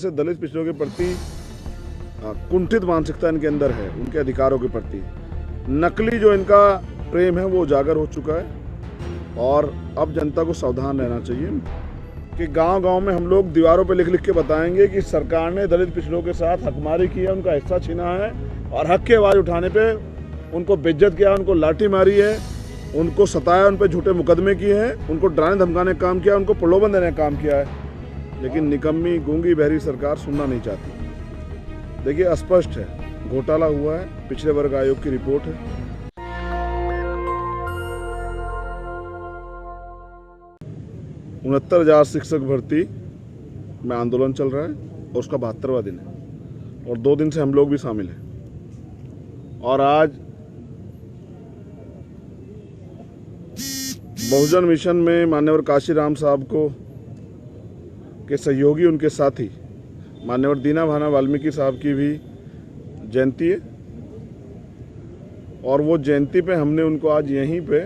से दलित पिछड़ों के प्रति कुंठित मानसिकता इनके अंदर है, उनके अधिकारों के प्रति नकली जो इनका प्रेम है वो उजागर हो चुका है। और अब जनता को सावधान रहना चाहिए कि गांव-गांव में हम लोग दीवारों पे लिख-लिख के बताएंगे कि सरकार ने दलित पिछड़ों के साथ हकमारी की है, उनका हिस्सा छीना है और हक की आवाज़ उठाने पे उनको बेइज्जत किया, उनको लाठी मारी है, उनको सताया, उन पर झूठे मुकदमे किए हैं, उनको डराने धमकाने का काम किया, उनको प्रलोभन देने का काम किया है। लेकिन निकम्मी गूंगी बहरी सरकार सुनना नहीं चाहती। देखिए स्पष्ट है, घोटाला हुआ है, पिछड़े वर्ग आयोग की रिपोर्ट है। 69,000 शिक्षक भर्ती में आंदोलन चल रहा है और उसका 72वां दिन है और 2 दिन से हम लोग भी शामिल हैं। और आज बहुजन मिशन में मान्यवर काशीराम साहब को के सहयोगी, उनके साथी मान्यवर दीना भाना वाल्मीकि साहब की भी जयंती है और वो जयंती पे हमने उनको आज यहीं पे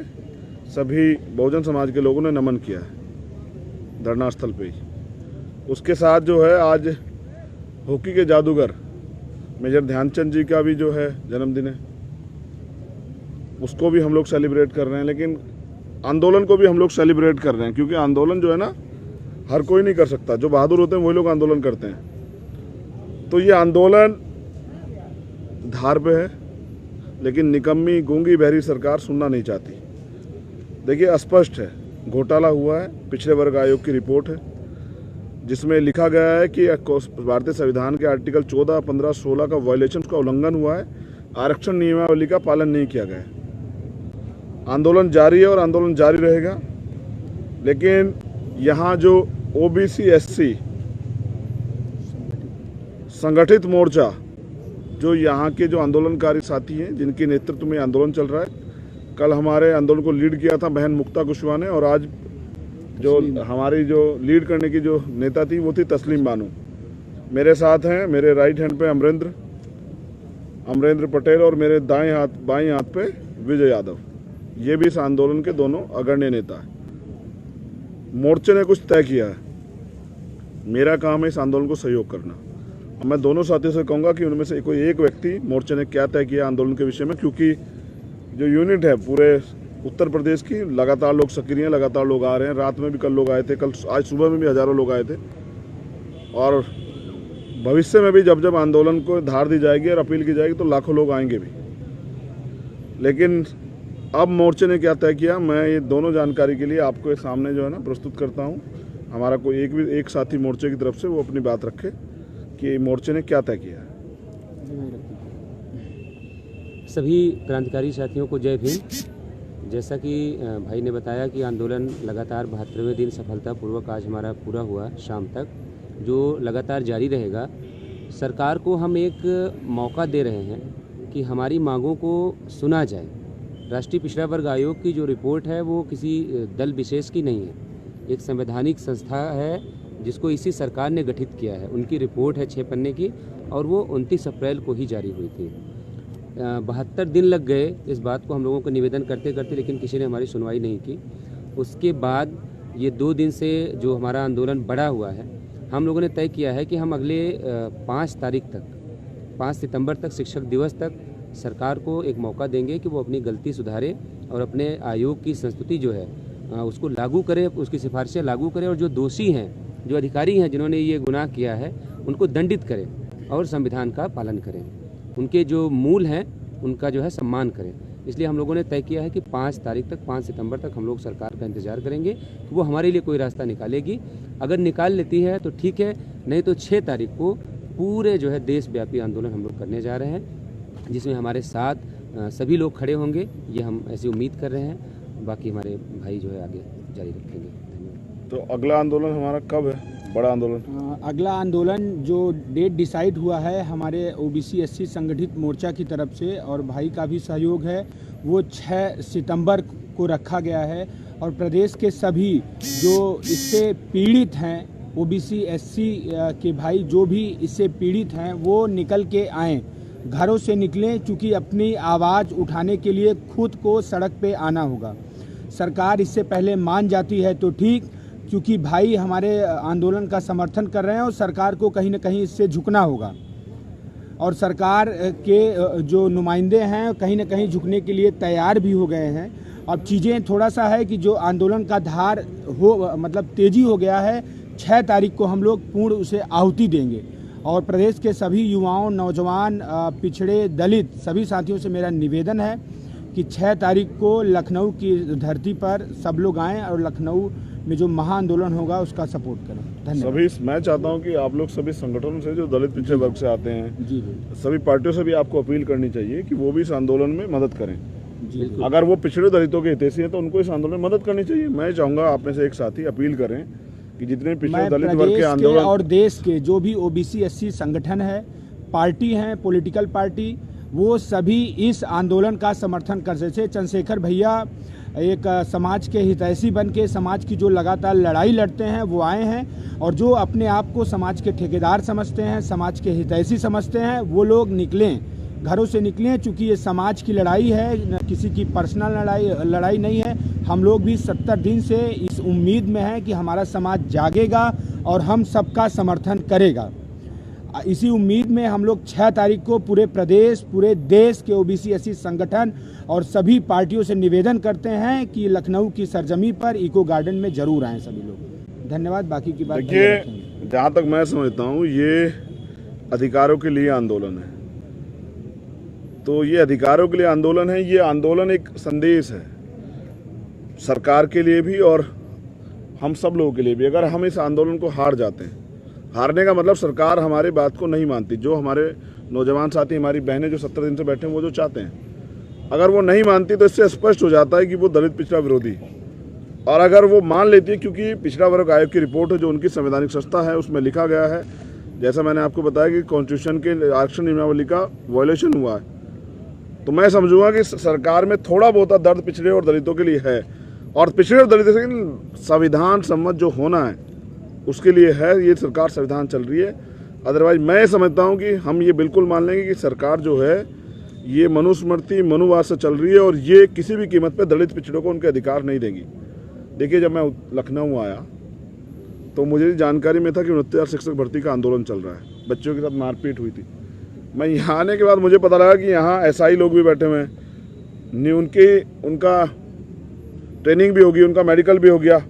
सभी बहुजन समाज के लोगों ने नमन किया है, धरना स्थल पे ही। उसके साथ जो है आज हॉकी के जादूगर मेजर ध्यानचंद जी का भी जो है जन्मदिन है, उसको भी हम लोग सेलिब्रेट कर रहे हैं। लेकिन आंदोलन को भी हम लोग सेलिब्रेट कर रहे हैं, क्योंकि आंदोलन जो है ना हर कोई नहीं कर सकता, जो बहादुर होते हैं वही लोग आंदोलन करते हैं। तो ये आंदोलन धार पे है, लेकिन निकम्मी गूंगी बहरी सरकार सुनना नहीं चाहती। देखिए स्पष्ट है, घोटाला हुआ है, पिछड़े वर्ग आयोग की रिपोर्ट है जिसमें लिखा गया है कि भारतीय संविधान के आर्टिकल 14, 15, 16 का वायलेशन का उल्लंघन हुआ है, आरक्षण नियमावली का पालन नहीं किया गया है। आंदोलन जारी है और आंदोलन जारी रहेगा। लेकिन यहाँ जो ओबीसी एससी संगठित मोर्चा, जो यहाँ के जो आंदोलनकारी साथी हैं जिनके नेतृत्व में आंदोलन चल रहा है, कल हमारे आंदोलन को लीड किया था बहन मुक्ता कुशवाहा ने और आज जो हमारी जो लीड करने की जो नेता थी वो थी तस्लीम बानो। मेरे साथ हैं, मेरे राइट हैंड पे अमरेंद्र पटेल और मेरे बाएं हाथ पे विजय यादव। ये भी इस आंदोलन के दोनों अग्रणी नेता हैं। मोर्चे ने कुछ तय किया है, मेरा काम है इस आंदोलन को सहयोग करना। मैं दोनों साथियों से कहूँगा कि उनमें से कोई एक व्यक्ति मोर्चे ने क्या तय किया आंदोलन के विषय में, क्योंकि जो यूनिट है पूरे उत्तर प्रदेश की, लगातार लोग सक्रिय हैं, लगातार लोग आ रहे हैं। रात में भी कल लोग आए थे, आज सुबह में भी हज़ारों लोग आए थे और भविष्य में भी जब जब आंदोलन को धार दी जाएगी और अपील की जाएगी तो लाखों लोग आएंगे भी। लेकिन अब मोर्चे ने क्या तय किया, मैं ये दोनों जानकारी के लिए आपको सामने जो है ना प्रस्तुत करता हूँ। हमारा कोई एक साथी मोर्चे की तरफ से वो अपनी बात रखे कि मोर्चे ने क्या तय किया है। सभी क्रांतिकारी साथियों को जय भीम। जैसा कि भाई ने बताया कि आंदोलन लगातार 72वें दिन सफलतापूर्वक आज हमारा पूरा हुआ शाम तक, जो लगातार जारी रहेगा। सरकार को हम एक मौका दे रहे हैं कि हमारी मांगों को सुना जाए। राष्ट्रीय पिछड़ा वर्ग आयोग की जो रिपोर्ट है वो किसी दल विशेष की नहीं है, एक संवैधानिक संस्था है जिसको इसी सरकार ने गठित किया है। उनकी रिपोर्ट है 6 पन्ने की और वो 29 अप्रैल को ही जारी हुई थी। 72 दिन लग गए इस बात को हम लोगों को निवेदन करते करते, लेकिन किसी ने हमारी सुनवाई नहीं की। उसके बाद ये 2 दिन से जो हमारा आंदोलन बढ़ा हुआ है, हम लोगों ने तय किया है कि हम अगले 5 तारीख तक, 5 सितंबर तक, शिक्षक दिवस तक सरकार को एक मौका देंगे कि वो अपनी गलती सुधारे और अपने आयोग की संस्तुति जो है उसको लागू करे, उसकी सिफारिशें लागू करे और जो दोषी हैं, जो अधिकारी हैं जिन्होंने ये गुनाह किया है, उनको दंडित करें और संविधान का पालन करें। उनके जो मूल हैं उनका जो है सम्मान करें। इसलिए हम लोगों ने तय किया है कि 5 तारीख तक, 5 सितंबर तक हम लोग सरकार का इंतजार करेंगे कि वो हमारे लिए कोई रास्ता निकालेगी। अगर निकाल लेती है तो ठीक है, नहीं तो 6 तारीख को पूरे जो है देशव्यापी आंदोलन हम लोग करने जा रहे हैं, जिसमें हमारे साथ सभी लोग खड़े होंगे, ये हम ऐसी उम्मीद कर रहे हैं। बाकी हमारे भाई जो है आगे जारी रखेंगे। तो अगला आंदोलन हमारा कब है, बड़ा आंदोलन? अगला आंदोलन जो डेट डिसाइड हुआ है हमारे ओबीसी एससी संगठित मोर्चा की तरफ से और भाई का भी सहयोग है, वो 6 सितंबर को रखा गया है। और प्रदेश के सभी जो इससे पीड़ित हैं, ओबीसी एससी के भाई जो भी इससे पीड़ित हैं, वो निकल के आएँ, घरों से निकलें, क्योंकि अपनी आवाज़ उठाने के लिए खुद को सड़क पे आना होगा। सरकार इससे पहले मान जाती है तो ठीक, क्योंकि भाई हमारे आंदोलन का समर्थन कर रहे हैं और सरकार को कहीं ना कहीं इससे झुकना होगा, और सरकार के जो नुमाइंदे हैं कहीं ना कहीं झुकने के लिए तैयार भी हो गए हैं। अब चीज़ें थोड़ा सा है कि जो आंदोलन का धार हो मतलब तेज़ी हो गया है, 6 तारीख को हम लोग पूर्ण उसे आहुति देंगे। और प्रदेश के सभी युवाओं, नौजवान, पिछड़े, दलित सभी साथियों से मेरा निवेदन है कि 6 तारीख को लखनऊ की धरती पर सब लोग आएँ और लखनऊ में जो महाआंदोलन होगा उसका सपोर्ट करें। धन्यवाद। सभी मैं चाहता हूं कि आप लोग सभी संगठनों से जो दलित पिछड़े वर्ग से आते हैं, जी सभी पार्टियों से भी आपको अपील करनी चाहिए कि वो भी इस आंदोलन में मदद करें। जी अगर वो पिछड़े दलितों के हितैषी हैं तो उनको इस आंदोलन में मदद करनी चाहिए। मैं चाहूंगा आप में से एक साथी अपील करें कि जितने पिछड़े मैं दलित वर्ग प्रदेश के के आंदोलन और देश के जो भी ओबीसी एससी संगठन है, पार्टी हैं, पॉलिटिकल पार्टी, वो सभी इस आंदोलन का समर्थन कर रहे थे। चंद्रशेखर भैया एक समाज के हितैषी बन के समाज की जो लगातार लड़ाई लड़ते हैं वो आए हैं, और जो अपने आप को समाज के ठेकेदार समझते हैं, समाज के हितैषी समझते हैं, वो लोग निकलें, घरों से निकलें। चूँकि ये समाज की लड़ाई है, किसी की पर्सनल लड़ाई नहीं है। हम लोग भी 70 दिन से इस उम्मीद में हैं कि हमारा समाज जागेगा और हम सबका समर्थन करेगा। इसी उम्मीद में हम लोग 6 तारीख को पूरे प्रदेश, पूरे देश के ओबीसी एससी संगठन और सभी पार्टियों से निवेदन करते हैं कि लखनऊ की सरजमी पर इको गार्डन में जरूर आएं सभी लोग। धन्यवाद। बाकी की बात देखिए, जहाँ तक मैं समझता हूँ ये अधिकारों के लिए आंदोलन है, तो ये अधिकारों के लिए आंदोलन है। ये आंदोलन एक संदेश है सरकार के लिए भी और हम सब लोगों के लिए भी। अगर हम इस आंदोलन को हार जाते हैं, हारने का मतलब सरकार हमारी बात को नहीं मानती, जो हमारे नौजवान साथी, हमारी बहनें जो 17 दिन से बैठे हैं, वो जो चाहते हैं, अगर वो नहीं मानती तो इससे स्पष्ट हो जाता है कि वो दलित पिछड़ा विरोधी। और अगर वो मान लेती है, क्योंकि पिछड़ा वर्ग आयोग की रिपोर्ट है जो उनकी संवैधानिक संस्था है, उसमें लिखा गया है, जैसा मैंने आपको बताया कि कॉन्स्टिट्यूशन के आरक्षण नियमावली का वायलेशन हुआ है, तो मैं समझूंगा कि सरकार में थोड़ा बहुत दर्द पिछड़े और दलितों के लिए है, और पिछड़े और दलितों के संविधान सम्मत जो होना है उसके लिए है। ये सरकार संविधान चल रही है। अदरवाइज मैं समझता हूँ कि हम ये बिल्कुल मान लेंगे कि सरकार जो है ये मनुस्मृति, मनुवाद से चल रही है, और ये किसी भी कीमत पे दलित पिछड़ों को उनके अधिकार नहीं देगी। देखिए, जब मैं लखनऊ आया तो मुझे जानकारी में था कि 69,000 शिक्षक भर्ती का आंदोलन चल रहा है, बच्चों के साथ मारपीट हुई थी। मैं यहाँ आने के बाद मुझे पता लगा कि यहाँ एसआई लोग भी बैठे हुए हैं, उनका ट्रेनिंग भी होगी, उनका मेडिकल भी हो गया,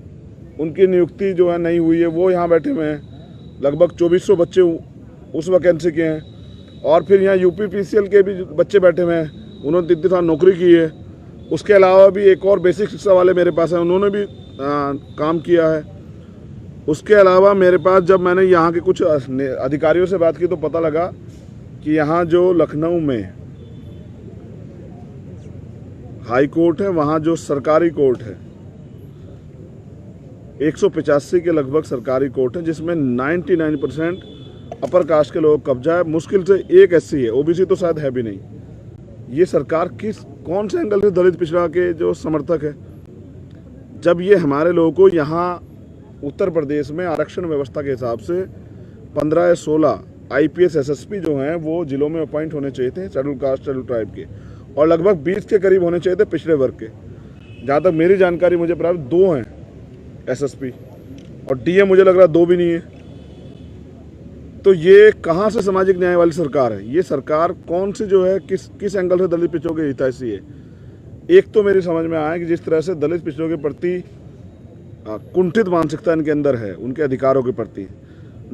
उनकी नियुक्ति जो है नहीं हुई है, वो यहाँ बैठे हुए हैं। लगभग 2400 बच्चे उस वैकेंसी के हैं, और फिर यहाँ यूपीपीसीएल के भी बच्चे बैठे हुए हैं, उन्होंने 3 साल नौकरी की है। उसके अलावा भी एक और बेसिक शिक्षा वाले मेरे पास हैं, उन्होंने भी काम किया है। उसके अलावा मेरे पास, जब मैंने यहाँ के कुछ अधिकारियों से बात की तो पता लगा कि यहाँ जो लखनऊ में हाई कोर्ट है, वहाँ जो सरकारी कोर्ट है, 185 के लगभग सरकारी कोर्ट है, जिसमें 99% अपर कास्ट के लोग कब्जा है। मुश्किल से एक एससी है, ओबीसी तो शायद है भी नहीं। ये सरकार कौन से एंगल से दलित पिछड़ा के जो समर्थक है, जब ये हमारे लोगों को यहाँ उत्तर प्रदेश में आरक्षण व्यवस्था के हिसाब से 15 या 16 आईपीएस एसएसपी जो हैं वो जिलों में अपॉइंट होने चाहिए थे शेड्यूल कास्ट, शेड्यूल ट्राइब के, और लगभग 20 के करीब होने चाहिए थे पिछड़े वर्ग के। जहाँ तक मेरी जानकारी मुझे प्राप्त 2 हैं एसएसपी, और डीएम मुझे लग रहा 2 भी नहीं है। तो ये कहाँ से सामाजिक न्याय वाली सरकार है? ये सरकार कौन सी जो है किस एंगल से दलित पिछड़ों के हितैषी है? एक तो मेरी समझ में आया कि जिस तरह से दलित पिछड़ों के प्रति कुंठित मानसिकता इनके अंदर है, उनके अधिकारों के प्रति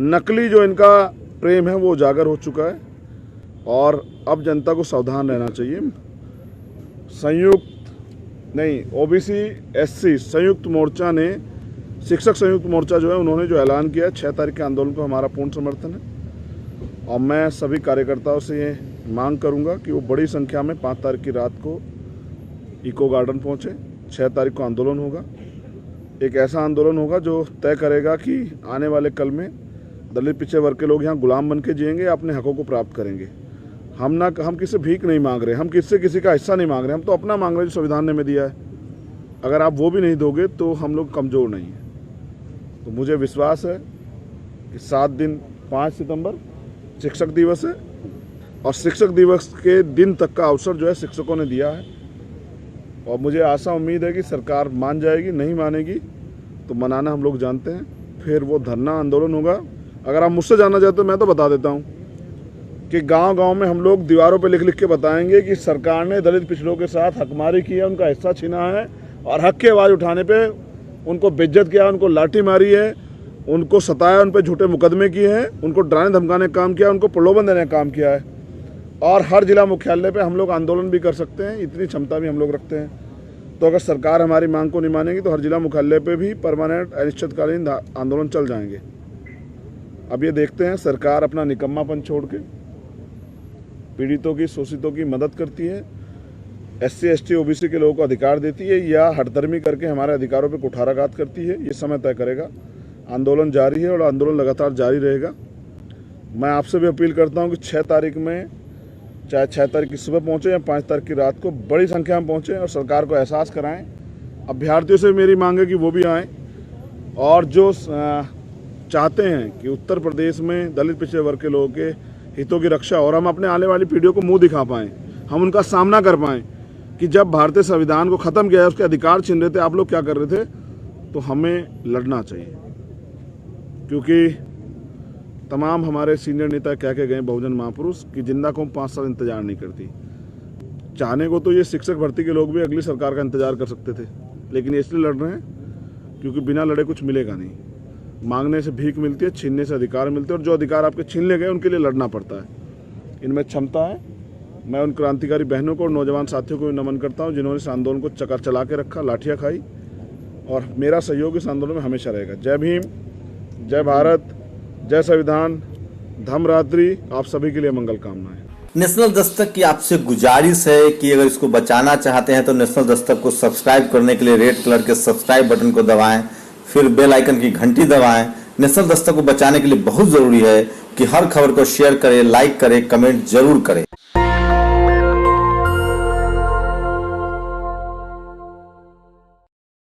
नकली जो इनका प्रेम है वो उजागर हो चुका है, और अब जनता को सावधान रहना चाहिए। ओबीसी एससी संयुक्त मोर्चा ने, शिक्षक संयुक्त मोर्चा जो है, उन्होंने जो ऐलान किया 6 तारीख के आंदोलन को हमारा पूर्ण समर्थन है, और मैं सभी कार्यकर्ताओं से ये मांग करूंगा कि वो बड़ी संख्या में 5 तारीख की रात को इको गार्डन पहुंचे। 6 तारीख को आंदोलन होगा, एक ऐसा आंदोलन होगा जो तय करेगा कि आने वाले कल में दलित पिछड़े वर्ग के लोग यहाँ गुलाम बन के जिएंगे, अपने हकों को प्राप्त करेंगे। हम किसी भीख नहीं मांग रहे, हम किसी का हिस्सा नहीं मांग रहे, हम तो अपना मांग रहे हैं जो संविधान ने हमें दिया है। अगर आप वो भी नहीं दोगे तो हम लोग कमज़ोर नहीं हैं। तो मुझे विश्वास है कि 7 दिन 5 सितंबर शिक्षक दिवस है, और शिक्षक दिवस के दिन तक का अवसर जो है शिक्षकों ने दिया है, और मुझे आशा उम्मीद है कि सरकार मान जाएगी। नहीं मानेगी तो मनाना हम लोग जानते हैं। फिर वो धरना आंदोलन होगा। अगर आप मुझसे जानना चाहते हो मैं तो बता देता हूँ कि गांव-गांव में हम लोग दीवारों पे लिख लिख के बताएंगे कि सरकार ने दलित पिछड़ों के साथ हकमारी की है, उनका हिस्सा छीना है और हक की आवाज़ उठाने पे उनको बेइज्जत किया, उनको लाठी मारी है, उनको सताया, उन पर झूठे मुकदमे किए हैं, उनको डराने धमकाने का काम किया, उनको प्रलोभन देने का काम किया है। और हर जिला मुख्यालय पे हम लोग आंदोलन भी कर सकते हैं, इतनी क्षमता भी हम लोग रखते हैं। तो अगर सरकार हमारी मांग को नहीं मानेगी तो हर जिला मुख्यालय पे भी परमानेंट अनिश्चितकालीन आंदोलन चल जाएंगे। अब ये देखते हैं सरकार अपना निकम्मापन छोड़ के पीड़ितों की, शोषितों की मदद करती है, SC ST OBC के लोगों को अधिकार देती है या हठधर्मी करके हमारे अधिकारों पर कुठाराघात करती है, ये समय तय करेगा। आंदोलन जारी है और आंदोलन लगातार जारी रहेगा। मैं आपसे भी अपील करता हूं कि 6 तारीख में, चाहे 6 तारीख की सुबह पहुंचे या 5 तारीख की रात को, बड़ी संख्या में पहुंचे और सरकार को एहसास कराएं। अभ्यर्थियों से मेरी मांग है कि वो भी आएँ और जो चाहते हैं कि उत्तर प्रदेश में दलित पिछड़े वर्ग के लोगों के हितों की रक्षा और हम अपने आने वाली पीढ़ियों को मुंह दिखा पाएँ, हम उनका सामना कर पाएँ कि जब भारतीय संविधान को ख़त्म किया है, उसके अधिकार छीन रहे थे, आप लोग क्या कर रहे थे, तो हमें लड़ना चाहिए। क्योंकि तमाम हमारे सीनियर नेता कह के गए बहुजन महापुरुष कि जिंदा कौम 5 साल इंतजार नहीं करती। चाहने को तो ये शिक्षक भर्ती के लोग भी अगली सरकार का इंतजार कर सकते थे, लेकिन इसलिए लड़ रहे हैं क्योंकि बिना लड़े कुछ मिलेगा नहीं। मांगने से भीख मिलती है, छीनने से अधिकार मिलते हैं और जो अधिकार आपके छीन ले गए उनके लिए लड़ना पड़ता है। इनमें क्षमता है। मैं उन क्रांतिकारी बहनों को और नौजवान साथियों को भी नमन करता हूँ जिन्होंने इस आंदोलन को चला के रखा, लाठियाँ खाई, और मेरा सहयोग इस आंदोलन में हमेशा रहेगा। जय भीम, जय भारत, जय संविधान, धम्मरात्रि। आप सभी के लिए मंगल कामनाएं। नेशनल दस्तक की आपसे गुजारिश है कि अगर इसको बचाना चाहते हैं तो नेशनल दस्तक को सब्सक्राइब करने के लिए रेड कलर के सब्सक्राइब बटन को दबाएं, फिर बेल आइकन की घंटी दबाएं। नेशनल दस्तक को बचाने के लिए बहुत जरूरी है कि हर खबर को शेयर करें, लाइक करें, कमेंट जरूर करें।